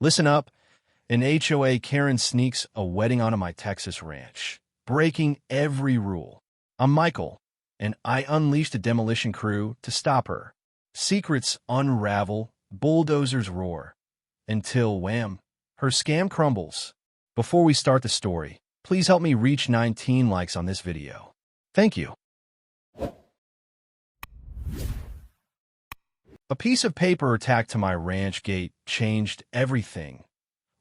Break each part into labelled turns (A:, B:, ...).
A: Listen up. An HOA Karen sneaks a wedding onto my Texas ranch, breaking every rule. I'm Michael, and I unleashed a demolition crew to stop her. Secrets unravel, bulldozers roar, until, wham, her scam crumbles. Before we start the story, please help me reach 19 likes on this video. Thank you. A piece of paper tacked to my ranch gate changed everything.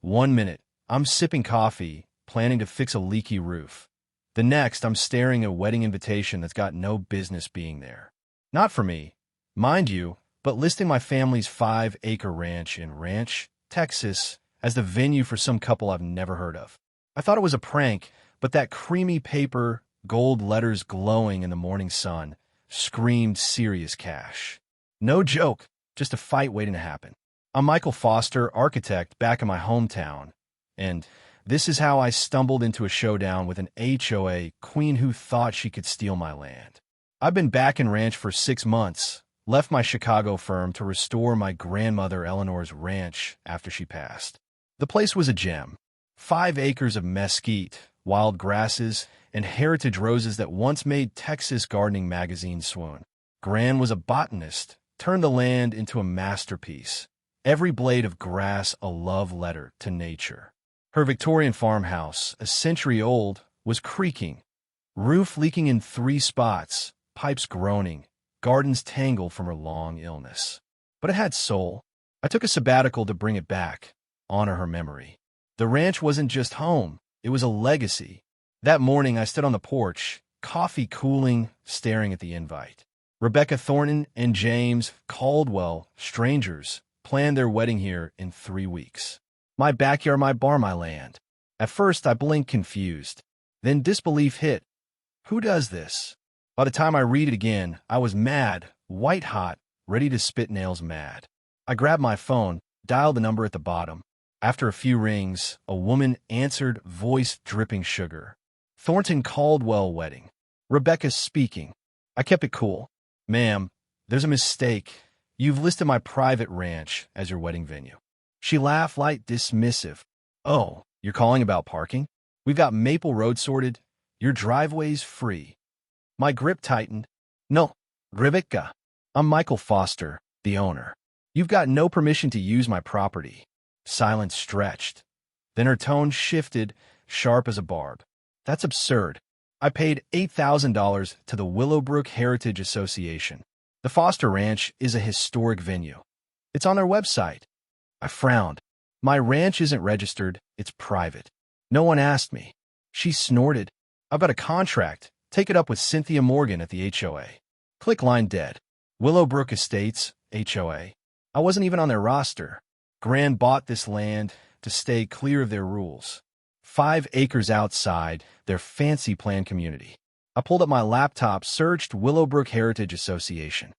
A: 1 minute, I'm sipping coffee, planning to fix a leaky roof. The next, I'm staring at a wedding invitation that's got no business being there. Not for me, mind you, but listing my family's 5-acre ranch in Ranch, Texas, as the venue for some couple I've never heard of. I thought it was a prank, but that creamy paper, gold letters glowing in the morning sun, screamed serious cash. No joke, just a fight waiting to happen. I'm Michael Foster, architect, back in my hometown, and this is how I stumbled into a showdown with an HOA queen who thought she could steal my land. I've been back in Ranch for 6 months, left my Chicago firm to restore my grandmother Eleanor's ranch after she passed. The place was a gem. 5 acres of mesquite, wild grasses, and heritage roses that once made Texas Gardening magazine swoon. Gran was a botanist, turned the land into a masterpiece. Every blade of grass a love letter to nature. Her Victorian farmhouse, a century old, was creaking. Roof leaking in 3 spots, pipes groaning, gardens tangled from her long illness. But it had soul. I took a sabbatical to bring it back, honor her memory. The ranch wasn't just home, it was a legacy. That morning I stood on the porch, coffee cooling, staring at the invite. Rebecca Thornton and James Caldwell, strangers, planned their wedding here in 3 weeks. My backyard, my bar, my land. At first, I blinked confused. Then disbelief hit. Who does this? By the time I read it again, I was mad, white hot, ready to spit nails mad. I grabbed my phone, dialed the number at the bottom. After a few rings, a woman answered, voice dripping sugar. Thornton Caldwell wedding. Rebecca speaking. I kept it cool. Ma'am, there's a mistake. You've listed my private ranch as your wedding venue. She laughed light dismissive. Oh, you're calling about parking? We've got Maple Road sorted. Your driveway's free. My grip tightened. No, Rebecca. I'm Michael Foster, the owner. You've got no permission to use my property. Silence stretched. Then her tone shifted, sharp as a barb. That's absurd. I paid $8,000 to the Willowbrook Heritage Association. The Foster Ranch is a historic venue. It's on their website. I frowned. My ranch isn't registered, it's private. No one asked me. She snorted. I've got a contract. Take it up with Cynthia Morgan at the HOA. Click line dead. Willowbrook Estates, HOA. I wasn't even on their roster. Gran bought this land to stay clear of their rules. 5 acres outside their fancy planned community. I pulled up my laptop, searched Willowbrook Heritage Association.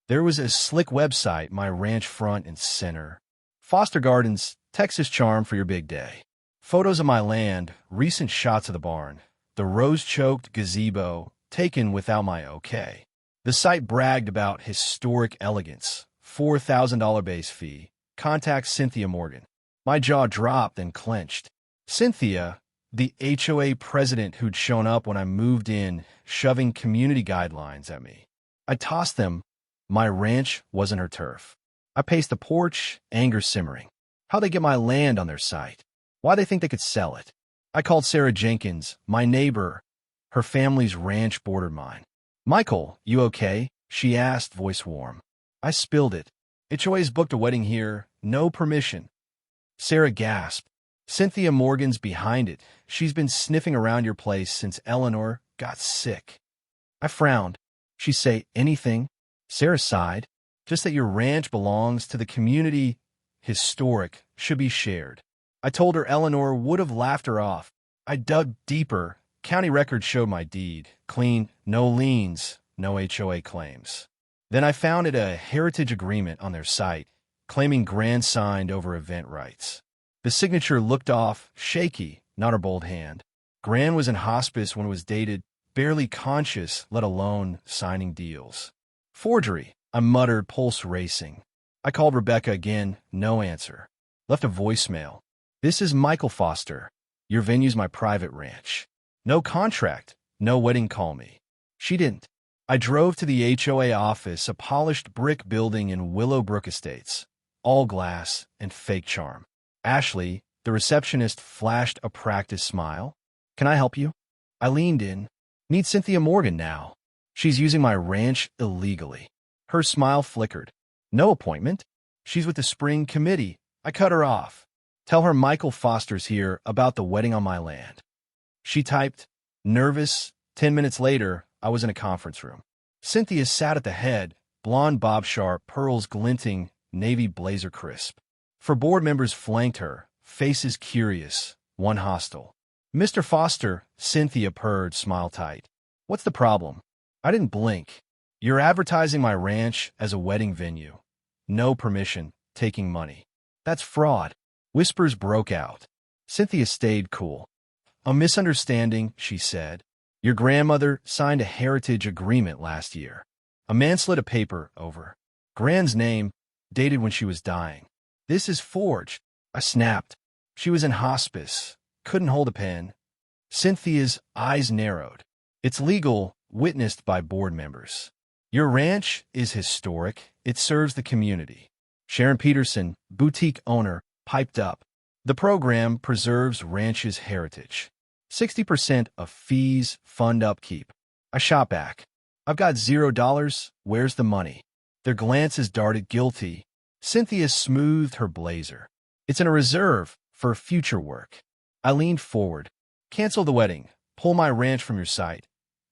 A: There was a slick website, my ranch front and center. Foster Gardens, Texas charm for your big day. Photos of my land, recent shots of the barn. The rose-choked gazebo, taken without my okay. The site bragged about historic elegance, $4,000 base fee. Contact Cynthia Morgan. My jaw dropped and clenched. Cynthia, the HOA president who'd shown up when I moved in, shoving community guidelines at me. I tossed them. My ranch wasn't her turf. I paced the porch, anger simmering. How'd they get my land on their site? Why'd they think they could sell it? I called Sarah Jenkins, my neighbor. Her family's ranch bordered mine. Michael, you okay? She asked, voice warm. I spilled it. HOA's booked a wedding here, no permission. Sarah gasped. Cynthia Morgan's behind it. She's been sniffing around your place since Eleanor got sick. I frowned. She say anything? Sarah sighed. Just that your ranch belongs to the community. Historic, should be shared. I told her Eleanor would have laughed her off. I dug deeper. County records showed my deed. Clean, no liens, no HOA claims. Then I found it a heritage agreement on their site, claiming Gran signed over event rights. The signature looked off, shaky, not her bold hand. Gran was in hospice when it was dated, barely conscious, let alone signing deals. Forgery, I muttered, pulse racing. I called Rebecca again, no answer. Left a voicemail. "This is Michael Foster. Your venue's my private ranch. No contract, no wedding, call me." She didn't. I drove to the HOA office, a polished brick building in Willowbrook Estates, all glass and fake charm. Ashley, the receptionist, flashed a practiced smile. "Can I help you?" I leaned in. "Need Cynthia Morgan now. She's using my ranch illegally." Her smile flickered. "No appointment? She's with the spring committee." I cut her off. "Tell her Michael Foster's here about the wedding on my land." She typed, nervous. 10 minutes later, I was in a conference room. Cynthia sat at the head, blonde bob sharp, pearls glinting, navy blazer crisp. 4 board members flanked her, faces curious, one hostile. "Mr. Foster," Cynthia purred, smile tight. "What's the problem?" I didn't blink. "You're advertising my ranch as a wedding venue. No permission, taking money. That's fraud." Whispers broke out. Cynthia stayed cool. "A misunderstanding," she said. "Your grandmother signed a heritage agreement last year. A man slid a paper over Gran's name, dated when she was dying. This is forged." I snapped. "She was in hospice. Couldn't hold a pen." Cynthia's eyes narrowed. "It's legal, witnessed by board members. Your ranch is historic. It serves the community." Sharon Peterson, boutique owner, piped up. "The program preserves ranch's heritage. 60% of fees fund upkeep." I shot back. "I've got $0. Where's the money?" Their glances darted guilty. Cynthia smoothed her blazer. "It's in a reserve for future work." I leaned forward. "Cancel the wedding. Pull my ranch from your site.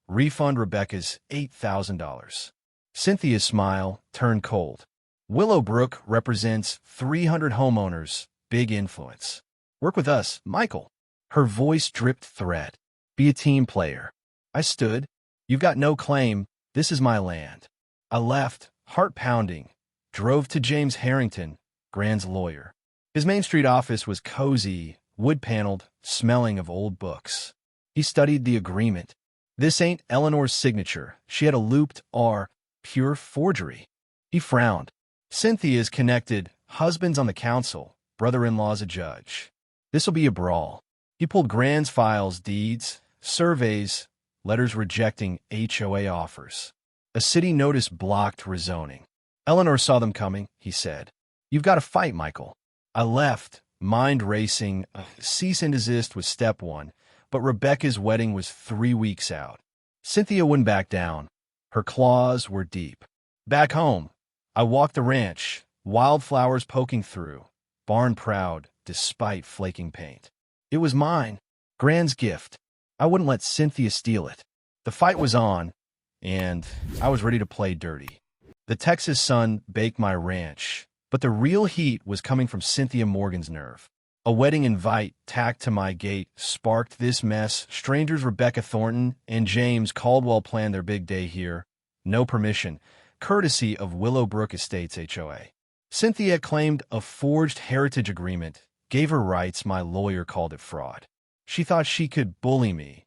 A: Refund Rebecca's $8,000. Cynthia's smile turned cold. "Willowbrook represents 300 homeowners, big influence. Work with us, Michael." Her voice dripped threat. "Be a team player." I stood. "You've got no claim. This is my land." I left, heart pounding, drove to James Harrington, Gran's lawyer. His Main Street office was cozy, wood-paneled, smelling of old books. He studied the agreement. "This ain't Eleanor's signature. She had a looped R. Pure forgery." He frowned. "Cynthia's connected. Husband's on the council. Brother-in-law's a judge. This'll be a brawl." He pulled Gran's files, deeds, surveys, letters rejecting HOA offers. A city notice blocked rezoning. "Eleanor saw them coming," he said. "You've got to fight, Michael." I left, mind racing. Cease and desist was step 1, but Rebecca's wedding was 3 weeks out. Cynthia wouldn't back down. Her claws were deep. Back home, I walked the ranch, wildflowers poking through, barn proud despite flaking paint. It was mine, Gran's gift. I wouldn't let Cynthia steal it. The fight was on, and I was ready to play dirty. The Texas sun baked my ranch, but the real heat was coming from Cynthia Morgan's nerve. A wedding invite tacked to my gate sparked this mess. Strangers Rebecca Thornton and James Caldwell planned their big day here. No permission, courtesy of Willowbrook Estates HOA. Cynthia claimed a forged heritage agreement, gave her rights. My lawyer called it fraud. She thought she could bully me,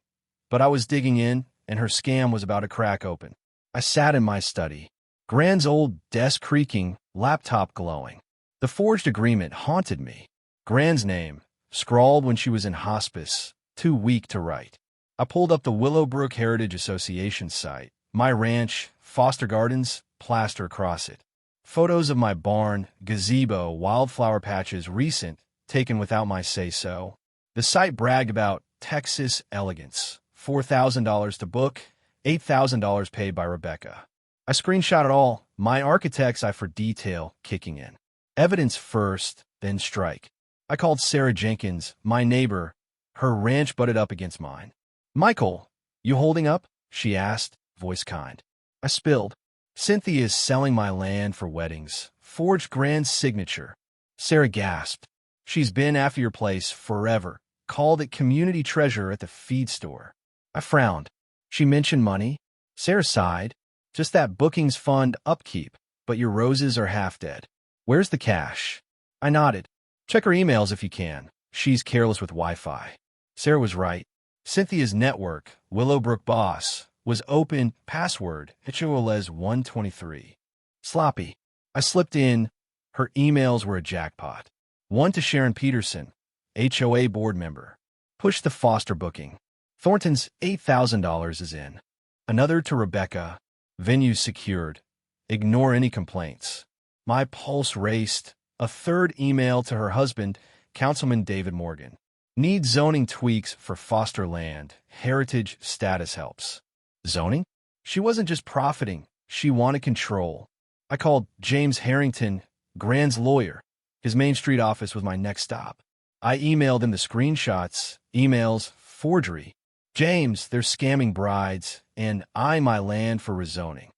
A: but I was digging in, and her scam was about to crack open. I sat in my study, Gran's old desk creaking, laptop glowing. The forged agreement haunted me. Gran's name, scrawled when she was in hospice, too weak to write. I pulled up the Willowbrook Heritage Association site. My ranch, Foster Gardens, plaster across it. Photos of my barn, gazebo, wildflower patches, recent, taken without my say-so. The site bragged about Texas elegance. $4,000 to book, $8,000 paid by Rebecca. I screenshot it all, my architect's eye for detail kicking in. Evidence first, then strike. I called Sarah Jenkins, my neighbor. Her ranch butted up against mine. "Michael, you holding up?" she asked, voice kind. I spilled. "Cynthia is selling my land for weddings. Forged Gran's signature." Sarah gasped. "She's been after your place forever. Called it community treasure at the feed store." I frowned. "She mentioned money?" Sarah sighed. "Just that bookings fund upkeep, but your roses are half dead. Where's the cash?" I nodded. "Check her emails if you can. She's careless with Wi-Fi." Sarah was right. Cynthia's network, Willowbrook Boss, was open, password, HOLES 123. Sloppy. I slipped in. Her emails were a jackpot. One to Sharon Peterson, HOA board member. Push the foster booking. Thornton's $8,000 is in. Another to Rebecca. Venue secured. Ignore any complaints. My pulse raced. A third email to her husband, Councilman David Morgan. Need zoning tweaks for foster land. Heritage status helps. Zoning? She wasn't just profiting. She wanted control. I called James Harrington, Grand's lawyer. His Main Street office was my next stop. I emailed him the screenshots, emails, forgery. James, they're scamming brides, and my land for rezoning.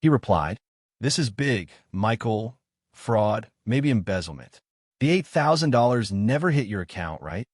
A: He replied, this is big, Michael. Fraud, maybe embezzlement. The $8,000 never hit your account, right?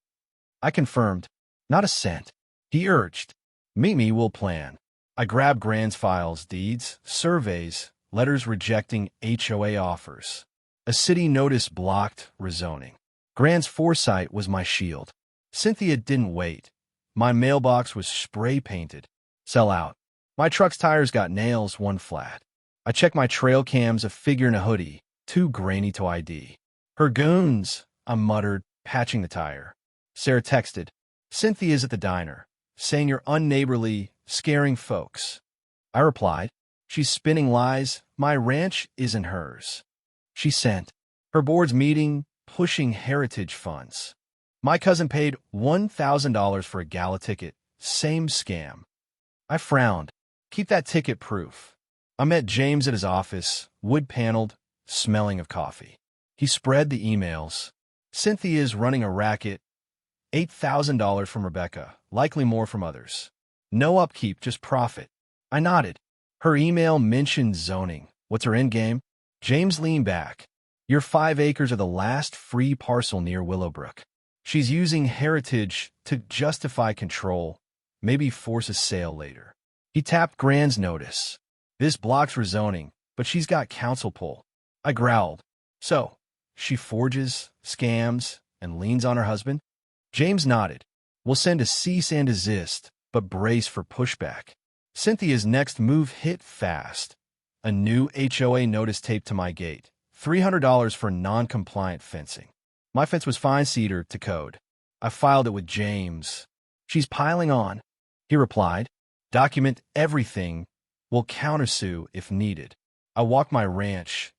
A: I confirmed, not a cent. He urged, meet me, we'll plan. I grabbed Grand's files, deeds, surveys, letters rejecting HOA offers. A city notice blocked rezoning. Grand's foresight was my shield. Cynthia didn't wait. My mailbox was spray-painted. Sell out. My truck's tires got nails, one flat. I checked my trail cams, a figure in a hoodie, too grainy to ID. Her goons, I muttered, patching the tire. Sarah texted, Cynthia's at the diner, saying you're unneighborly, scaring folks. I replied, she's spinning lies, my ranch isn't hers. She sent, her board's meeting, pushing heritage funds. My cousin paid $1,000 for a gala ticket, same scam. I frowned, keep that ticket proof. I met James at his office, wood-paneled, smelling of coffee. He spread the emails. Cynthia's running a racket. $8,000 from Rebecca, likely more from others. No upkeep, just profit. I nodded. Her email mentioned zoning. What's her endgame? James leaned back. Your 5 acres are the last free parcel near Willowbrook. She's using heritage to justify control, maybe force a sale later. He tapped Grand's notice. This blocks rezoning, but she's got council pull. I growled. So, she forges, scams, and leans on her husband? James nodded. We'll send a cease and desist, but brace for pushback. Cynthia's next move hit fast. A new HOA notice taped to my gate. $300 for non-compliant fencing. My fence was fine cedar to code. I filed it with James. She's piling on. He replied, document everything. We'll countersue if needed. I walked my ranch.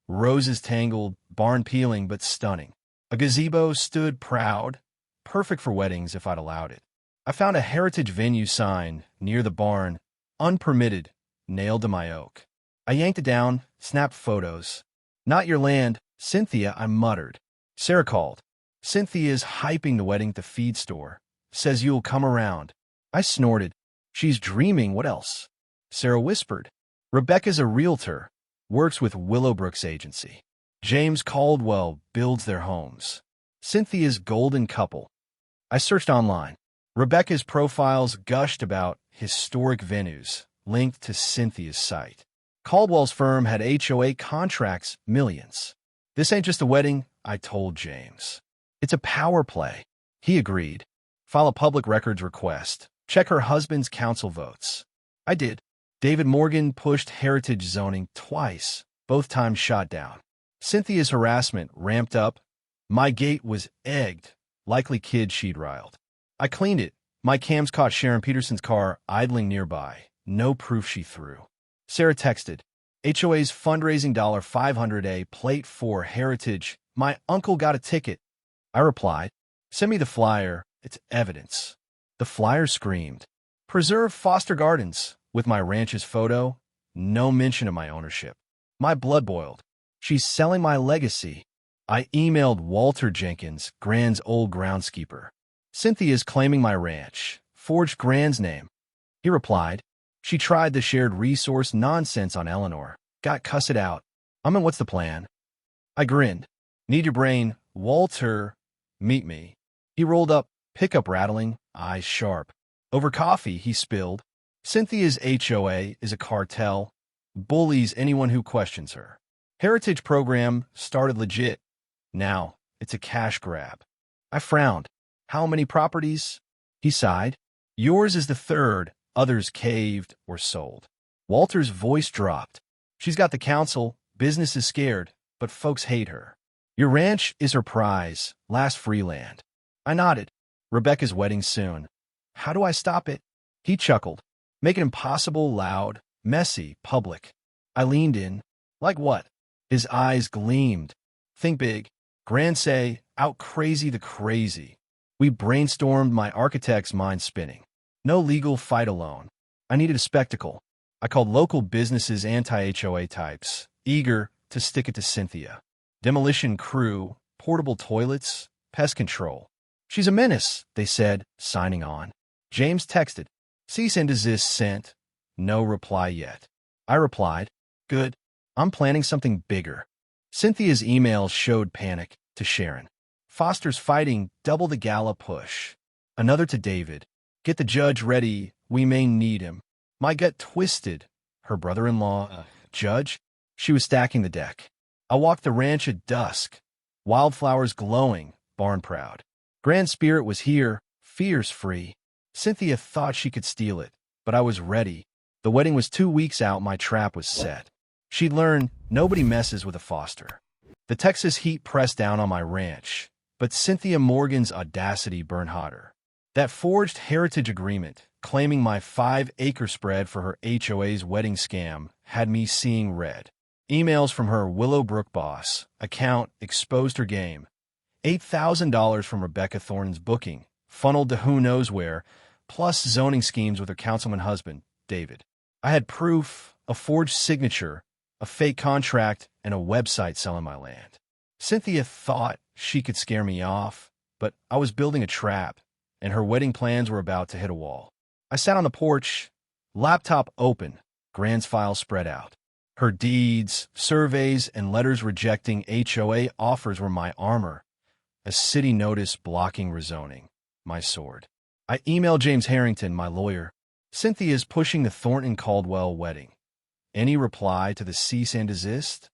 A: Roses tangled, barn peeling but stunning. A gazebo stood proud, perfect for weddings if I'd allowed it. I found a heritage venue sign near the barn, unpermitted, nailed to my oak. I yanked it down, snapped photos. Not your land, Cynthia, I muttered. Sarah called. Cynthia's hyping the wedding at the feed store. Says you'll come around. I snorted. She's dreaming, what else? Sarah whispered. Rebecca's a realtor. Works with Willowbrook's agency. James Caldwell builds their homes. Cynthia's golden couple. I searched online. Rebecca's profiles gushed about historic venues linked to Cynthia's site. Caldwell's firm had HOA contracts, millions. This ain't just a wedding, I told James. It's a power play. He agreed. File a public records request. Check her husband's council votes. I did. David Morgan pushed heritage zoning twice, both times shot down. Cynthia's harassment ramped up. My gate was egged, likely kid she'd riled. I cleaned it. My cams caught Sharon Peterson's car idling nearby. No proof she threw. Sarah texted, HOA's fundraising $500 plate for heritage. My uncle got a ticket. I replied, send me the flyer. It's evidence. The flyer screamed, preserve foster gardens. With my ranch's photo, no mention of my ownership. My blood boiled. She's selling my legacy. I emailed Walter Jenkins, Grand's old groundskeeper. Cynthia's claiming my ranch. Forged Grand's name. He replied, she tried the shared resource nonsense on Eleanor. Got cussed out. I mean, what's the plan? I grinned. Need your brain, Walter. Meet me. He rolled up, pickup rattling, eyes sharp. Over coffee, he spilled. Cynthia's HOA is a cartel, bullies anyone who questions her. Heritage program started legit. Now, it's a cash grab. I frowned. How many properties? He sighed. Yours is the third, others caved or sold. Walter's voice dropped. She's got the council, business is scared, but folks hate her. Your ranch is her prize, last free land. I nodded. Rebecca's wedding soon. How do I stop it? He chuckled. Make it impossible, loud, messy, public. I leaned in. Like what? His eyes gleamed. Think big. Grand say, out crazy the crazy. We brainstormed, my architect's mind spinning. No legal fight alone. I needed a spectacle. I called local businesses anti-HOA types, eager to stick it to Cynthia. Demolition crew, portable toilets, pest control. She's a menace, they said, signing on. James texted. Cease and desist sent. No reply yet. I replied, good. I'm planning something bigger. Cynthia's email showed panic to Sharon. Foster's fighting, double the gala push. Another to David. Get the judge ready, we may need him. My gut twisted. Her brother-in-law, judge? She was stacking the deck. I walked the ranch at dusk. Wildflowers glowing, barn proud. Grand Spirit was here, fears free. Cynthia thought she could steal it, but I was ready. The wedding was 2 weeks out, my trap was set. She'd learned nobody messes with a Foster. The Texas heat pressed down on my ranch, but Cynthia Morgan's audacity burned hotter. That forged heritage agreement, claiming my 5-acre spread for her HOA's wedding scam, had me seeing red. Emails from her Willowbrook boss account exposed her game. $8,000 from Rebecca Thornton's booking, funneled to who knows where, plus zoning schemes with her councilman husband, David. I had proof, a forged signature, a fake contract, and a website selling my land. Cynthia thought she could scare me off, but I was building a trap, and her wedding plans were about to hit a wall. I sat on the porch, laptop open, Grand's file spread out. Her deeds, surveys, and letters rejecting HOA offers were my armor. A city notice blocking rezoning, my sword. I emailed James Harrington, my lawyer. Cynthia's pushing the Thornton-Caldwell wedding. Any reply to the cease and desist?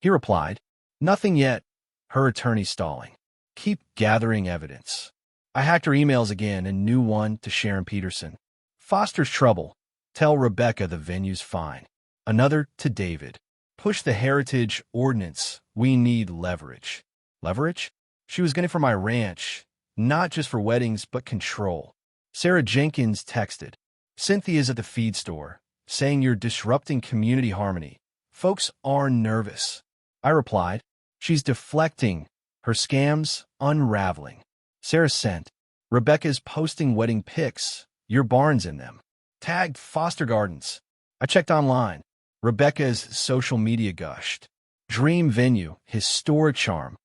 A: He replied, nothing yet. Her attorney stalling. Keep gathering evidence. I hacked her emails again and new one to Sharon Peterson. Foster's trouble. Tell Rebecca the venue's fine. Another to David. Push the heritage ordinance. We need leverage. Leverage? She was getting for my ranch, not just for weddings, but control. Sarah Jenkins texted. Cynthia's at the feed store, saying you're disrupting community harmony. Folks are nervous. I replied, she's deflecting. Her scams unraveling. Sarah sent. Rebecca's posting wedding pics. Your barn's in them. Tagged Foster Gardens. I checked online. Rebecca's social media gushed. Dream venue, historic charm.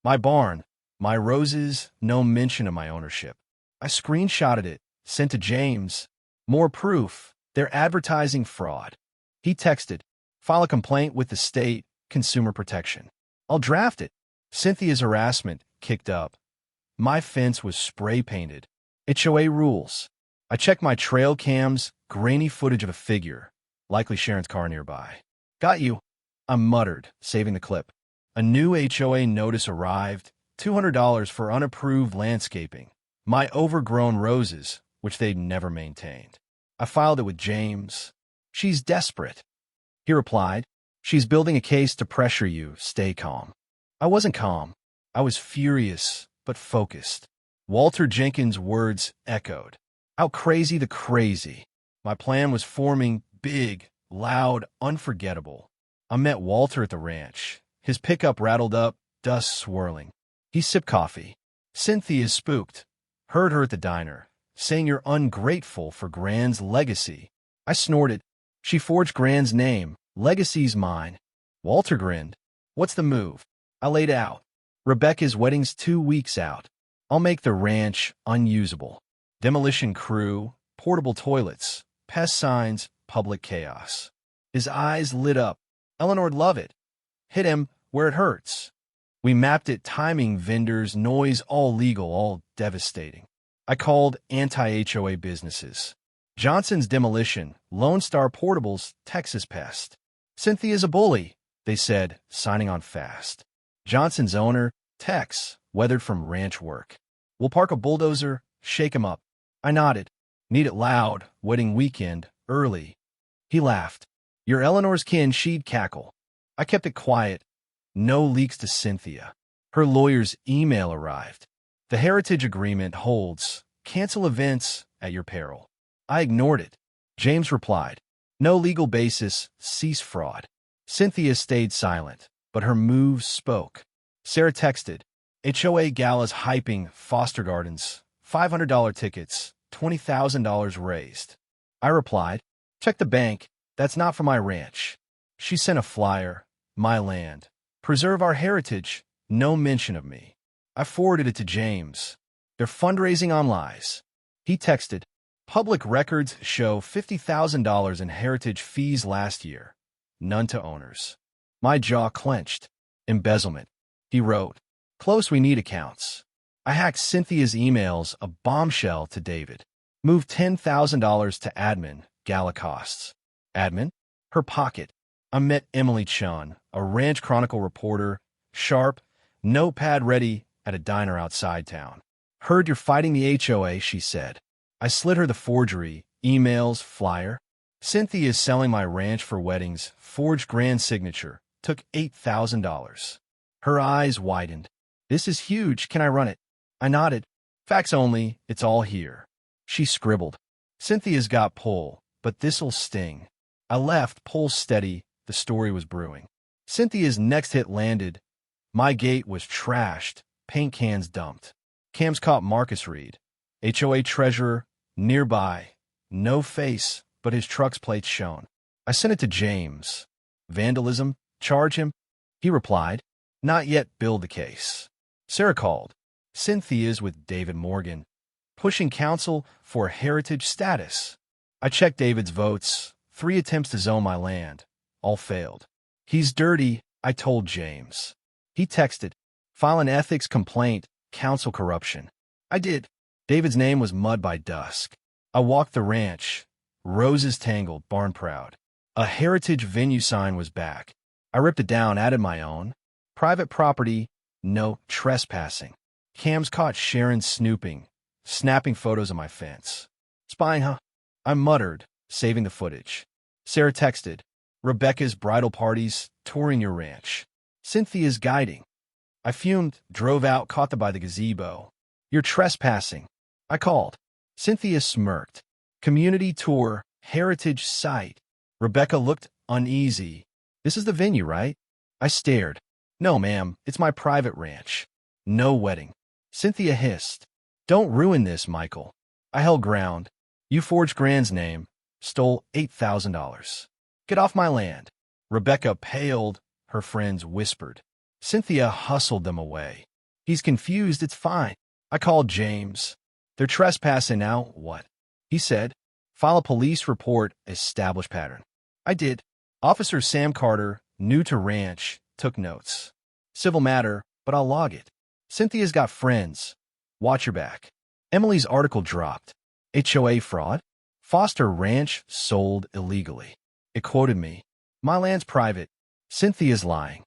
A: My barn, my roses, no mention of my ownership. I screenshotted it, sent to James. More proof, they're advertising fraud. He texted, file a complaint with the state, consumer protection. I'll draft it. Cynthia's harassment kicked up. My fence was spray painted. HOA rules. I checked my trail cams, grainy footage of a figure, likely Sharon's car nearby. Got you, I muttered, saving the clip. A new HOA notice arrived, $200 for unapproved landscaping. My overgrown roses, which they'd never maintained. I filed it with James. She's desperate. He replied, she's building a case to pressure you, stay calm. I wasn't calm. I was furious, but focused. Walter Jenkins' words echoed. Out crazy the crazy. My plan was forming, big, loud, unforgettable. I met Walter at the ranch. His pickup rattled up, dust swirling. He sipped coffee. Cynthia spooked. Heard her at the diner, saying you're ungrateful for Grand's legacy. I snorted. She forged Grand's name. Legacy's mine. Walter grinned. What's the move? I laid out. Rebecca's wedding's 2 weeks out. I'll make the ranch unusable. Demolition crew, portable toilets, pest signs, public chaos. His eyes lit up. Eleanor'd love it. Hit him where it hurts. We mapped it, timing, vendors, noise, all legal, all devastating. I called anti-HOA businesses. Johnson's Demolition, Lone Star Portables, Texas Pest. Cynthia's a bully, they said, signing on fast. Johnson's owner, Tex, weathered from ranch work. We'll park a bulldozer, shake him up. I nodded. Need it loud, wedding weekend, early. He laughed. You're Eleanor's kin, she'd cackle. I kept it quiet. No leaks to Cynthia. Her lawyer's email arrived. The heritage agreement holds. Cancel events at your peril. I ignored it. James replied, no legal basis, cease fraud. Cynthia stayed silent, but her moves spoke. Sarah texted, HOA galas hyping Foster Gardens, $500 tickets, $20,000 raised. I replied, check the bank, that's not for my ranch. She sent a flyer, my land. Preserve our heritage, no mention of me. I forwarded it to James. They're fundraising on lies. He texted, public records show $50,000 in heritage fees last year. None to owners. My jaw clenched. Embezzlement. He wrote, close we need accounts. I hacked Cynthia's emails, a bombshell to David. Moved $10,000 to admin, gala costs. Admin? Her pocket. I met Emily Chun, a Ranch Chronicle reporter, sharp, notepad ready, at a diner outside town. Heard you're fighting the HOA, she said. I slid her the forgery, emails, flyer. Cynthia is selling my ranch for weddings, forged grand signature, took $8,000. Her eyes widened. This is huge, can I run it? I nodded. Facts only, it's all here. She scribbled. Cynthia's got pull, but this'll sting. I left, pulse steady, the story was brewing. Cynthia's next hit landed. My gate was trashed, paint cans dumped. Cams caught Marcus Reed, HOA treasurer, nearby. No face, but his truck's plates shown. I sent it to James. Vandalism? Charge him? He replied, not yet, build the case. Sarah called. Cynthia's with David Morgan, pushing counsel for heritage status. I checked David's votes, 3 attempts to zone my land. All failed. He's dirty, I told James. He texted, file an ethics complaint, council corruption. I did. David's name was mud by dusk. I walked the ranch. Roses tangled, barn proud. A heritage venue sign was back. I ripped it down, added my own. Private property, no trespassing. Cams caught Sharon snooping, snapping photos of my fence. Spying, huh? I muttered, saving the footage. Sarah texted, Rebecca's bridal parties, touring your ranch. Cynthia's guiding. I fumed, drove out, caught them by the gazebo. You're trespassing. I called. Cynthia smirked. Community tour, heritage site. Rebecca looked uneasy. This is the venue, right? I stared. No, ma'am, it's my private ranch. No wedding. Cynthia hissed. Don't ruin this, Michael. I held ground. You forged Grand's name, stole $8,000. Get off my land. Rebecca paled, her friends whispered. Cynthia hustled them away. He's confused, it's fine. I called James. They're trespassing now, what? He said, file a police report, establish pattern. I did. Officer Sam Carter, new to ranch, took notes. Civil matter, but I'll log it. Cynthia's got friends. Watch your back. Emily's article dropped. HOA fraud? Foster Ranch sold illegally. It quoted me. My land's private. Cynthia's lying.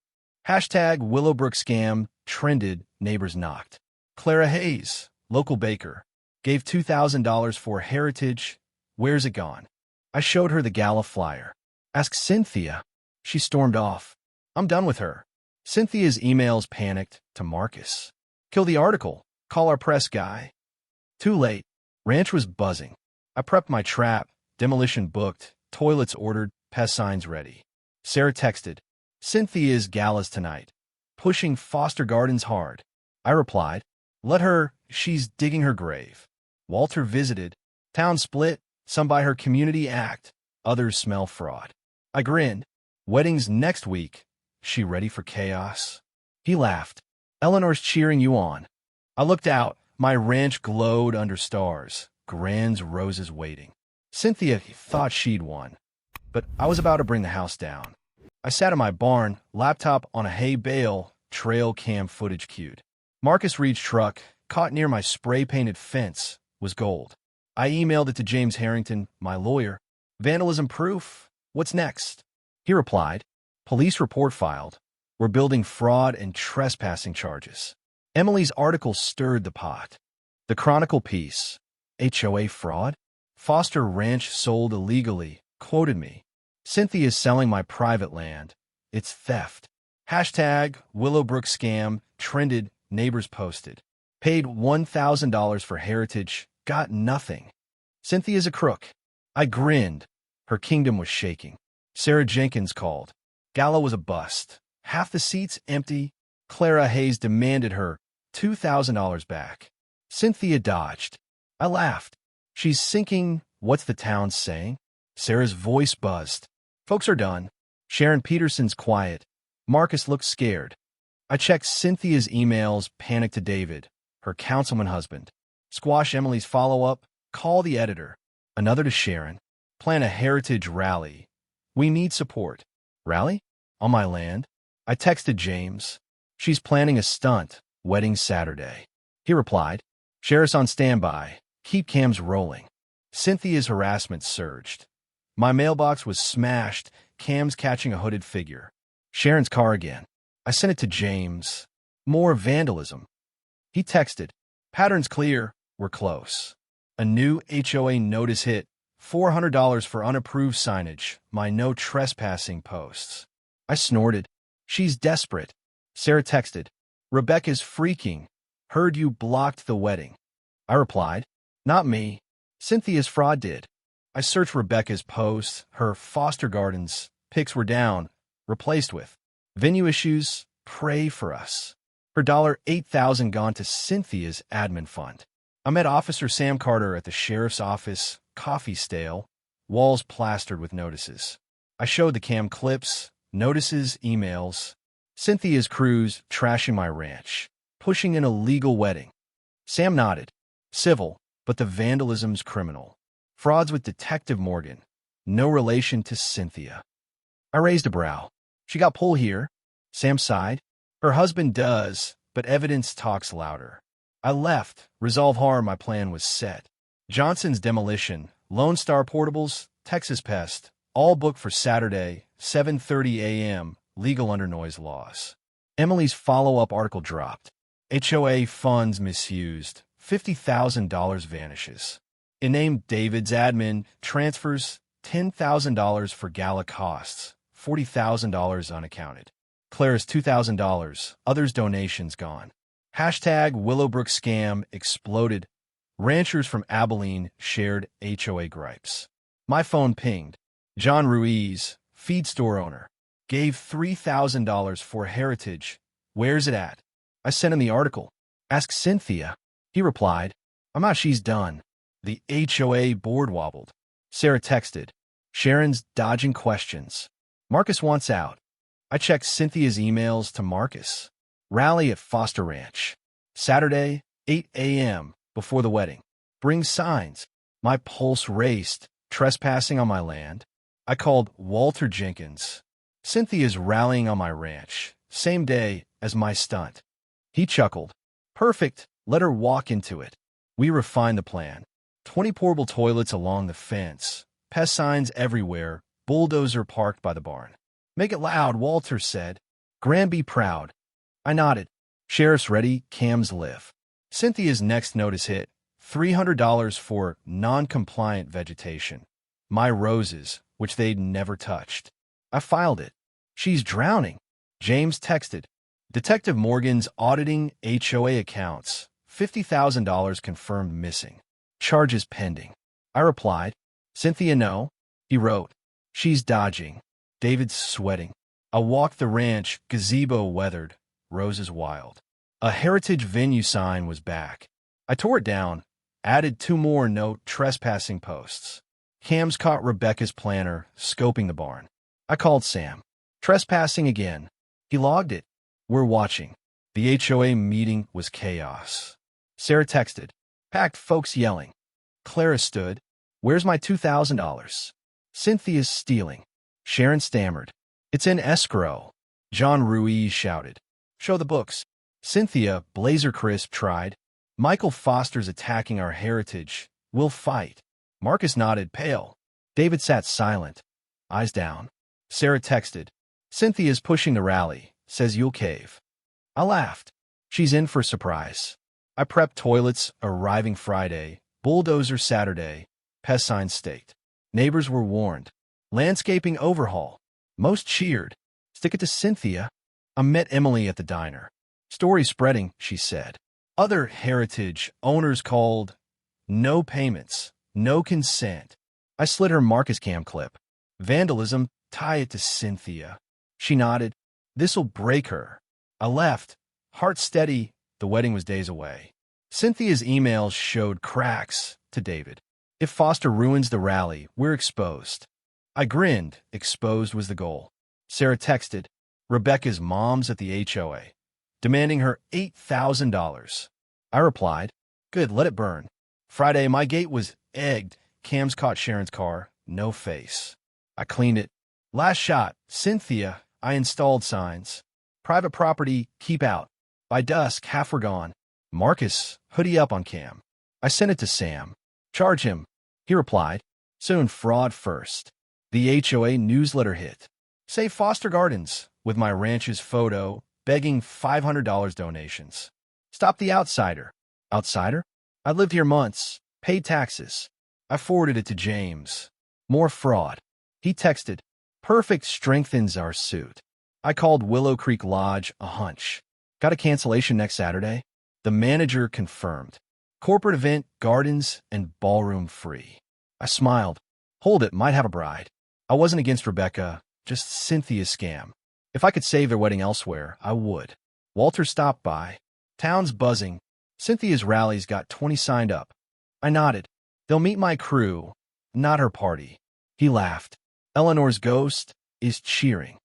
A: Hashtag Willowbrook scam trended, neighbors knocked. Clara Hayes, local baker, gave $2,000 for heritage. Where's it gone? I showed her the gala flyer. Ask Cynthia. She stormed off. I'm done with her. Cynthia's emails panicked to Marcus. Kill the article. Call our press guy. Too late. Ranch was buzzing. I prepped my trap. Demolition booked. Toilets ordered. Pest signs ready. Sarah texted. Cynthia's galas tonight. Pushing Foster Gardens hard. I replied. Let her. She's digging her grave. Walter visited. Town split. Some by her community act. Others smell fraud. I grinned. Weddings next week. She ready for chaos? He laughed. Eleanor's cheering you on. I looked out. My ranch glowed under stars. Grand's roses waiting. Cynthia thought she'd won. But I was about to bring the house down. I sat in my barn, laptop on a hay bale, trail cam footage queued. Marcus Reed's truck, caught near my spray-painted fence, was gold. I emailed it to James Harrington, my lawyer. Vandalism proof? What's next? He replied, police report filed. We're building fraud and trespassing charges. Emily's article stirred the pot. The Chronicle piece, HOA fraud? Foster Ranch sold illegally, quoted me. Cynthia's selling my private land. It's theft. Hashtag Willowbrook scam trended, neighbors posted. Paid $1,000 for heritage, got nothing. Cynthia's a crook. I grinned. Her kingdom was shaking. Sarah Jenkins called. Gala was a bust. Half the seats empty. Clara Hayes demanded her $2,000 back. Cynthia dodged. I laughed. She's sinking. What's the town saying? Sarah's voice buzzed. Folks are done. Sharon Peterson's quiet. Marcus looked scared. I checked Cynthia's emails, panicked to David, her councilman husband. Squash Emily's follow-up, call the editor. Another to Sharon. Plan a heritage rally. We need support. Rally? On my land? I texted James. She's planning a stunt, wedding Saturday. He replied, Sheriff's on standby. Keep cams rolling. Cynthia's harassment surged. My mailbox was smashed, cams catching a hooded figure. Sharon's car again. I sent it to James. More vandalism. He texted, Pattern's clear, we're close. A new HOA notice hit, $400 for unapproved signage, my no trespassing posts. I snorted. She's desperate. Sarah texted, Rebecca's freaking. Heard you blocked the wedding. I replied, not me. Cynthia's fraud did. I searched Rebecca's posts, her Foster Gardens. Pics were down, replaced with, venue issues, pray for us. Her $8,000 gone to Cynthia's admin fund. I met Officer Sam Carter at the sheriff's office, coffee stale, walls plastered with notices. I showed the cam clips, notices, emails. Cynthia's crews trashing my ranch, pushing an illegal wedding. Sam nodded. Civil, but the vandalism's criminal. Frauds with Detective Morgan. No relation to Cynthia. I raised a brow. She got pull here. Sam sighed. Her husband does, but evidence talks louder. I left. Resolve harm, my plan was set. Johnson's Demolition, Lone Star Portables, Texas Pest, all booked for Saturday, 7:30 a.m., legal under noise laws. Emily's follow-up article dropped. HOA funds misused. $50,000 vanishes. It named David's admin, transfers $10,000 for gala costs, $40,000 unaccounted. Claire's $2,000, others' donations gone. Hashtag Willowbrook scam exploded. Ranchers from Abilene shared HOA gripes. My phone pinged. John Ruiz, feed store owner, gave $3,000 for heritage. Where's it at? I sent him the article. Ask Cynthia. He replied, I'm not, she's done. The HOA board wobbled. Sarah texted, Sharon's dodging questions. Marcus wants out. I checked Cynthia's emails to Marcus. Rally at Foster Ranch. Saturday, 8 a.m., before the wedding. Bring signs. My pulse raced. Trespassing on my land. I called Walter Jenkins. Cynthia's rallying on my ranch. Same day as my stunt. He chuckled. Perfect. Let her walk into it. We refined the plan. 20 portable toilets along the fence. Pest signs everywhere. Bulldozer parked by the barn. Make it loud, Walter said. Gran be proud. I nodded. Sheriff's ready, cams live. Cynthia's next notice hit. $300 for non-compliant vegetation. My roses, which they'd never touched. I filed it. She's drowning. James texted. Detective Morgan's auditing HOA accounts. $50,000 confirmed missing. Charges pending. I replied. Cynthia, no. He wrote. She's dodging. David's sweating. I walked the ranch, gazebo weathered, roses wild. A heritage venue sign was back. I tore it down, added 2 more no trespassing posts. Cams caught Rebecca's planner, scoping the barn. I called Sam. Trespassing again. He logged it. We're watching. The HOA meeting was chaos. Sarah texted. Packed folks yelling. Clara stood. Where's my $2,000? Cynthia's stealing. Sharon stammered. It's in escrow. John Ruiz shouted. Show the books. Cynthia, blazer crisp, tried. Michael Foster's attacking our heritage. We'll fight. Marcus nodded, pale. David sat silent, eyes down. Sarah texted. Cynthia's pushing the rally. Says you'll cave. I laughed. She's in for a surprise. I prepped toilets, arriving Friday. Bulldozer Saturday. Pest signs staked. Neighbors were warned. Landscaping overhaul. Most cheered. Stick it to Cynthia. I met Emily at the diner. Story spreading, she said. Other heritage owners called. No payments. No consent. I slid her Marcus Cam clip. Vandalism, tie it to Cynthia. She nodded. This'll break her. I left. Heart steady, the wedding was days away. Cynthia's emails showed cracks to David. If Foster ruins the rally, we're exposed. I grinned. Exposed was the goal. Sarah texted. Rebecca's mom's at the HOA, demanding her $8,000. I replied, good, let it burn. Friday, my gate was egged. Cams caught Sharon's car. No face. I cleaned it. Last shot. Cynthia. I installed signs. Private property, keep out. By dusk, half were gone. Marcus, hoodie up on Cam. I sent it to Sam. Charge him. He replied, soon, fraud first. The HOA newsletter hit. Say Foster Gardens, with my ranch's photo, begging $500 donations. Stop the outsider. Outsider? I lived here months, paid taxes. I forwarded it to James. More fraud. He texted, perfect strengthens our suit. I called Willow Creek Lodge a hunch. Got a cancellation next Saturday? The manager confirmed. Corporate event, gardens, and ballroom free. I smiled. Hold it, might have a bride. I wasn't against Rebecca, just Cynthia's scam. If I could save their wedding elsewhere, I would. Walter stopped by. Town's buzzing. Cynthia's rally's got 20 signed up. I nodded. They'll meet my crew, not her party. He laughed. Eleanor's ghost is cheering.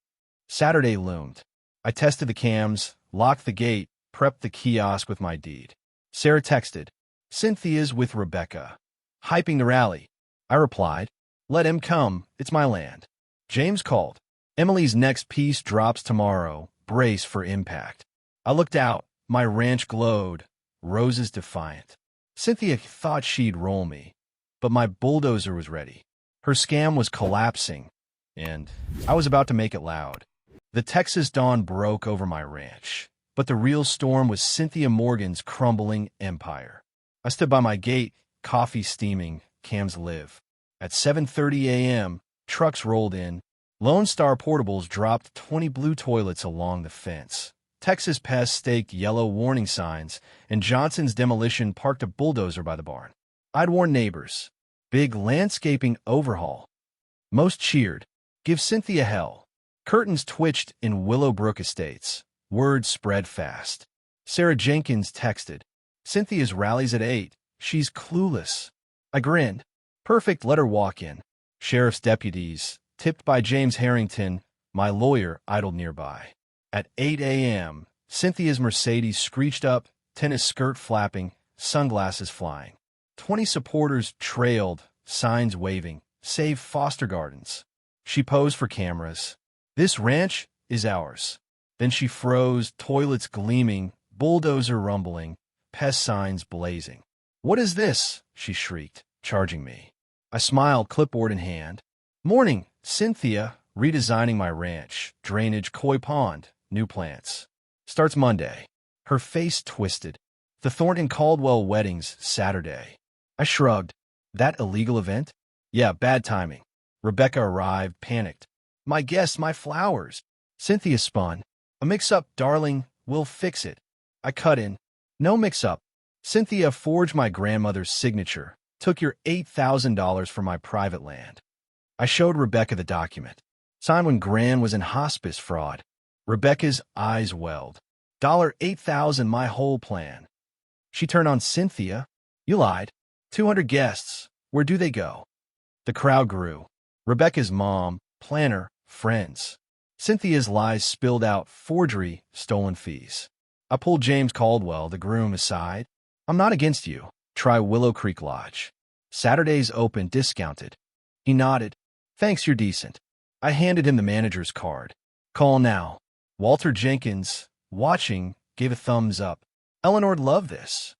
A: Saturday loomed. I tested the cams, locked the gate, prepped the kiosk with my deed. Sarah texted, Cynthia's with Rebecca. Hyping the rally. I replied, let him come, it's my land. James called. Emily's next piece drops tomorrow. Brace for impact. I looked out. My ranch glowed. Roses defiant. Cynthia thought she'd roll me, but my bulldozer was ready. Her scam was collapsing, and I was about to make it loud. The Texas dawn broke over my ranch, but the real storm was Cynthia Morgan's crumbling empire. I stood by my gate, coffee steaming, cams live. At 7:30 a.m., trucks rolled in. Lone Star Portables dropped 20 blue toilets along the fence. Texas Pest staked yellow warning signs, and Johnson's Demolition parked a bulldozer by the barn. I'd warned neighbors. Big landscaping overhaul. Most cheered. Give Cynthia hell. Curtains twitched in Willowbrook Estates. Word spread fast. Sarah Jenkins texted. Cynthia's rally's at 8. She's clueless. I grinned. Perfect, let her walk in. Sheriff's deputies, tipped by James Harrington, my lawyer, idled nearby. At 8 a.m., Cynthia's Mercedes screeched up, tennis skirt flapping, sunglasses flying. 20 supporters trailed, signs waving, save Foster Gardens. She posed for cameras. This ranch is ours. Then she froze, toilets gleaming, bulldozer rumbling, pest signs blazing. What is this? She shrieked, charging me. I smiled, clipboard in hand. Morning, Cynthia, redesigning my ranch, drainage, koi pond, new plants. Starts Monday. Her face twisted. The Thornton Caldwell wedding's Saturday. I shrugged. That illegal event? Yeah, bad timing. Rebecca arrived, panicked. My guests, my flowers. Cynthia spun. A mix-up, darling. We'll fix it. I cut in. No mix-up. Cynthia forged my grandmother's signature. Took your $8,000 for my private land. I showed Rebecca the document. Signed when Gran was in hospice fraud. Rebecca's eyes welled. $8,000, my whole plan. She turned on Cynthia. You lied. 200 guests. Where do they go? The crowd grew. Rebecca's mom, planner, friends. Cynthia's lies spilled out, forgery, stolen fees. I pulled James Caldwell, the groom, aside. I'm not against you. Try Willow Creek Lodge. Saturday's open, discounted. He nodded. Thanks, you're decent. I handed him the manager's card. Call now. Walter Jenkins, watching, gave a thumbs up. Eleanor'd love this.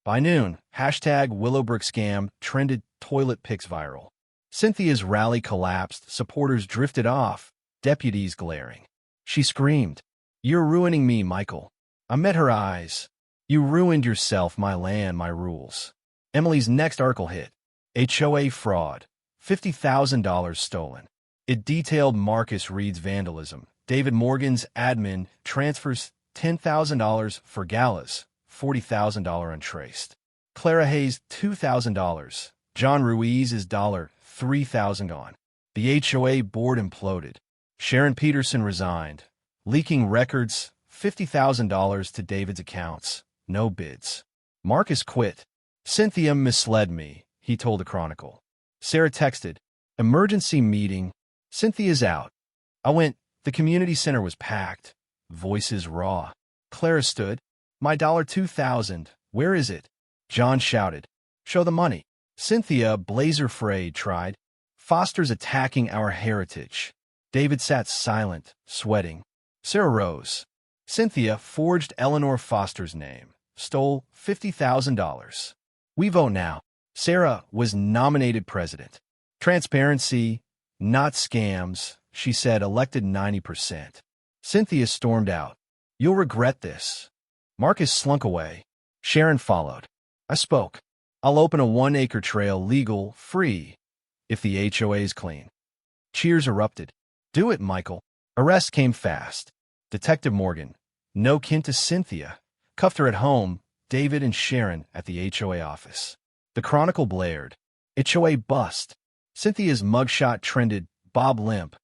A: By noon, hashtag Willowbrook scam trended, toilet pics viral. Cynthia's rally collapsed, supporters drifted off, deputies glaring. She screamed, You're ruining me, Michael. I met her eyes. You ruined yourself, my land, my rules. Emily's next article hit. HOA fraud. $50,000 stolen. It detailed Marcus Reed's vandalism, David Morgan's admin transfers $10,000 for Galas, $40,000 untraced. Clara Hayes, $2,000. John Ruiz's $3,000 gone. The HOA board imploded. Sharon Peterson resigned. Leaking records, $50,000 to David's accounts. No bids. Marcus quit. Cynthia misled me, he told the Chronicle. Sarah texted, emergency meeting. Cynthia's out. I went. The community center was packed. Voices raw. Clara stood. My $2,000. Where is it? John shouted. Show the money. Cynthia, blazer-frayed, tried. Foster's attacking our heritage. David sat silent, sweating. Sarah rose. Cynthia forged Eleanor Foster's name. Stole $50,000. We vote now. Sarah was nominated president. Transparency, not scams, she said, elected 90%. Cynthia stormed out. You'll regret this. Marcus slunk away. Sharon followed. I spoke. I'll open a 1-acre trail, legal, free, if the HOA's clean. Cheers erupted. Do it, Michael. Arrest came fast. Detective Morgan, no kin to Cynthia, cuffed her at home, David and Sharon at the HOA office. The Chronicle blared. HOA bust. Cynthia's mugshot trended, Bob limp,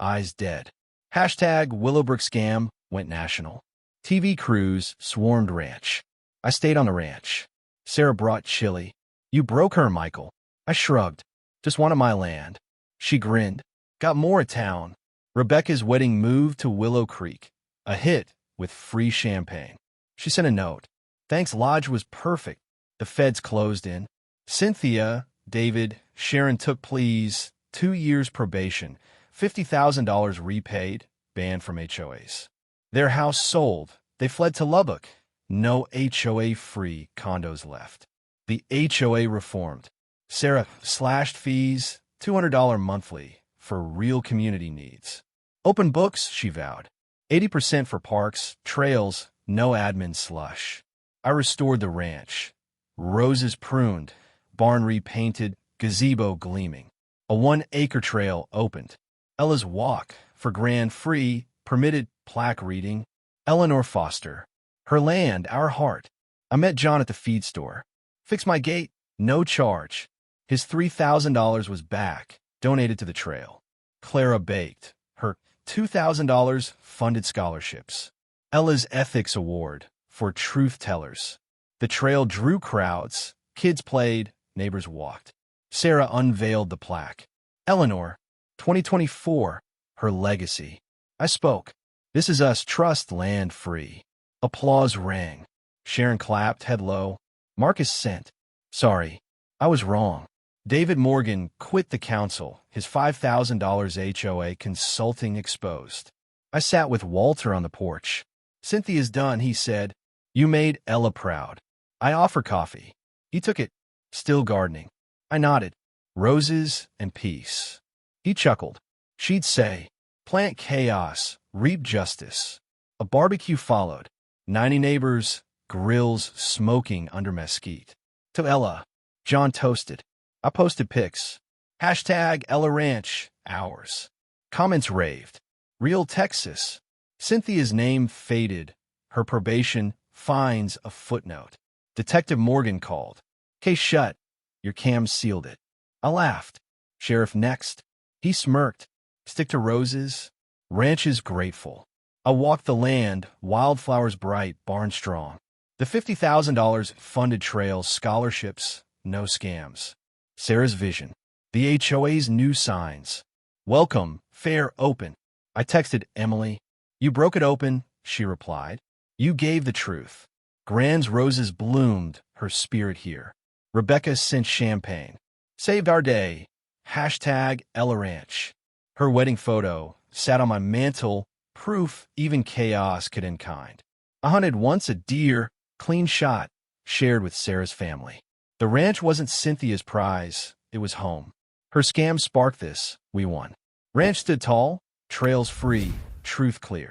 A: eyes dead. Hashtag Willowbrook scam went national. TV crews swarmed ranch. I stayed on the ranch. Sarah brought chili. You broke her, Michael. I shrugged. Just wanted my land. She grinned. Got more at town. Rebecca's wedding moved to Willow Creek. A hit with free champagne. She sent a note. Thanks, lodge was perfect. The feds closed in. Cynthia, David, Sharon took pleas, 2 years probation, $50,000 repaid, banned from HOAs. Their house sold. They fled to Lubbock. No HOA-free condos left. The HOA reformed. Sarah slashed fees, $200 monthly, for real community needs. Open books, she vowed. 80% for parks, trails, no admin slush. I restored the ranch. Roses pruned, barn repainted, gazebo gleaming. A 1-acre trail opened. Ella's Walk, for grand free, permitted plaque reading. Eleanor Foster. Her land, our heart. I met John at the feed store. Fixed my gate, no charge. His $3,000 was back, donated to the trail. Clara baked. Her $2,000 funded scholarships. Ella's Ethics Award for truth tellers. The trail drew crowds. Kids played, neighbors walked. Sarah unveiled the plaque. Eleanor, 2024, her legacy. I spoke. This is us, trust land free. Applause rang. Sharon clapped, head low. Marcus sent. Sorry, I was wrong. David Morgan quit the council, his $5,000 HOA consulting exposed. I sat with Walter on the porch. Cynthia's done, he said. You made Ella proud. I offer coffee. He took it. Still gardening. I nodded. Roses and peace. He chuckled. She'd say, plant chaos, reap justice. A barbecue followed. 90 neighbors, grills smoking under mesquite. To Ella, John toasted. I posted pics. Hashtag Ella Ranch, ours. Comments raved. Real Texas. Cynthia's name faded. Her probation, fines a footnote. Detective Morgan called. Case shut. Your cam sealed it. I laughed. Sheriff next. He smirked. Stick to roses. Ranches grateful. I walked the land, wildflowers bright, barn strong. The $50,000 funded trails, scholarships, no scams. Sarah's vision. The HOA's new signs. Welcome, fair, open. I texted Emily. You broke it open, she replied. You gave the truth. Grand's roses bloomed, her spirit here. Rebecca sent champagne. Saved our day. Hashtag Ella Ranch. Her wedding photo sat on my mantle, proof even chaos could end kind. I hunted once a deer, clean shot, shared with Sarah's family. The ranch wasn't Cynthia's prize, it was home. Her scam sparked this, we won. Ranch stood tall, trails free, truth clear.